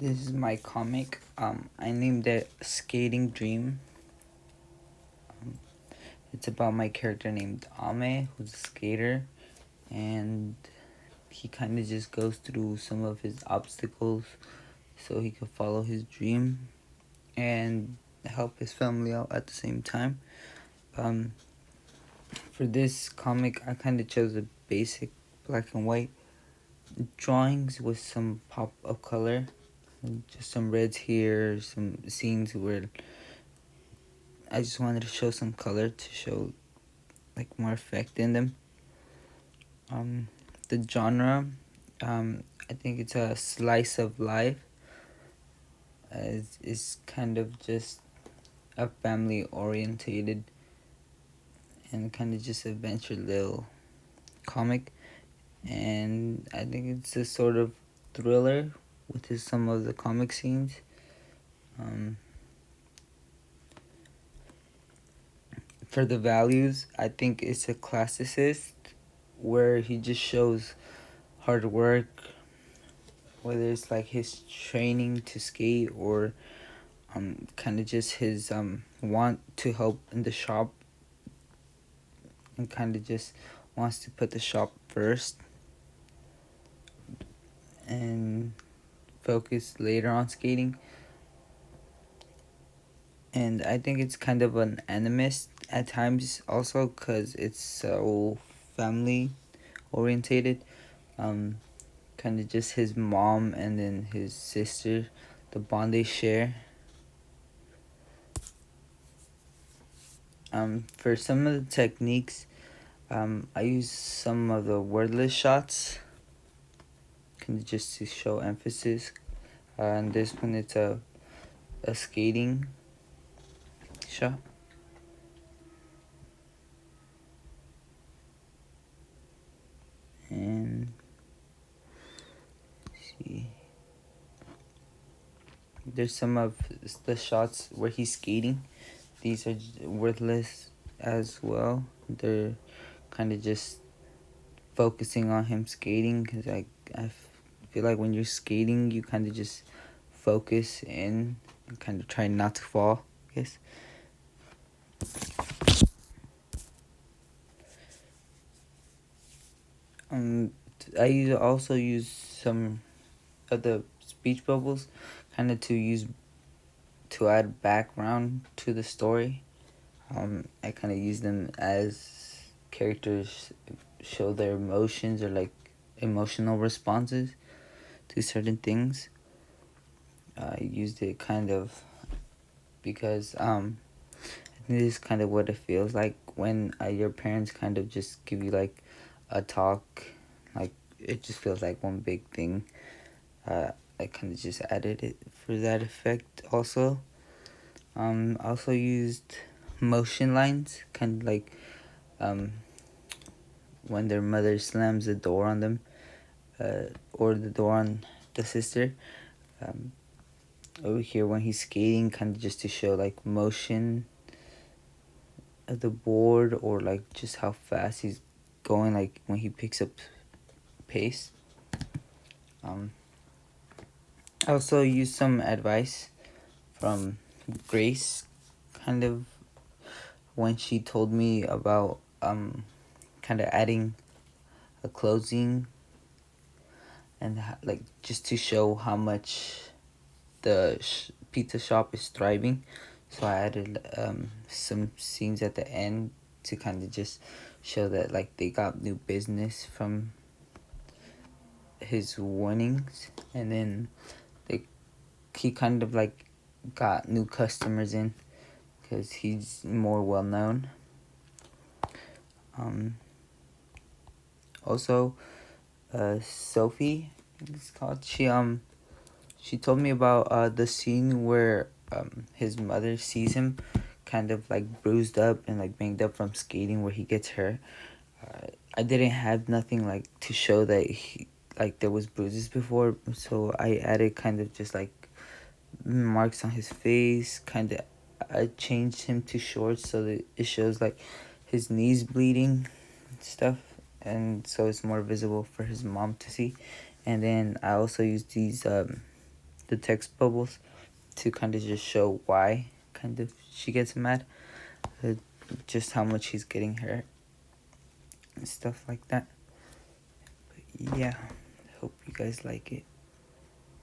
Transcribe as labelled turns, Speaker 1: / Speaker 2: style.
Speaker 1: This is my comic. I named it Skating Dream. It's about my character named Ame, who's a skater, and he kind of just goes through some of his obstacles so he could follow his dream and help his family out at the same time. Um, for this comic, I kind of chose a basic black and white drawings with some pop of color, just some reds here, some scenes where I just wanted to show some color to show like more effect in them. Um, the genre, I think it's a slice of life. It's kind of just a family orientated and kind of just adventure little comic, and I think it's a sort of thriller with some of the comic scenes. Um, for the values, I think it's a classicist where he just shows hard work, whether it's like his training to skate or kind of just his want to help in the shop, and kind of just wants to put the shop first and focus later on skating. And I think it's kind of an animist at times also because it's so family orientated. Um, Kind of just his mom and then his sister, the bond they share. For some of the techniques, I use some of the wordless shots, kind of just to show emphasis. And this one, it's a skating shot. And see, there's some of the shots where he's skating. These are wordless as well. They're kind of just focusing on him skating because I feel like when you're skating, you kind of just focus in and kind of try not to fall, I guess. Um, I also use some of the speech bubbles, kind of to add background to the story. I kind of use them as characters show their emotions or like emotional responses to certain things. I used it kind of because this is kind of what it feels like when your parents kind of just give you like a talk, like it just feels like one big thing. I kind of just added it for that effect also. Also used motion lines, kind of like um, when their mother slams the door on them, or the door on the sister. Um, Over here when he's skating, kind of just to show like motion of the board or like just how fast he's going, like when he picks up pace. Um, I also used some advice from Grace, kind of when she told me about kind of adding a closing and like just to show how much the pizza shop is thriving. So I added some scenes at the end to kind of just show that like they got new business from his winnings, and then they he kind of like got new customers in because he's more well known. Um, Also, Sophie, I think it's called. She told me about the scene where his mother sees him kind of like bruised up and like banged up from skating where he gets hurt. I didn't have nothing like to show that he like there was bruises before, so I added kind of just like marks on his face. Kind of, I changed him to shorts so that it shows like his knees bleeding and stuff, and so it's more visible for his mom to see. And then I also used these the text bubbles to kind of just show why kind of she gets mad, uh, just how much he's getting her and stuff like that. But yeah, hope you guys like it.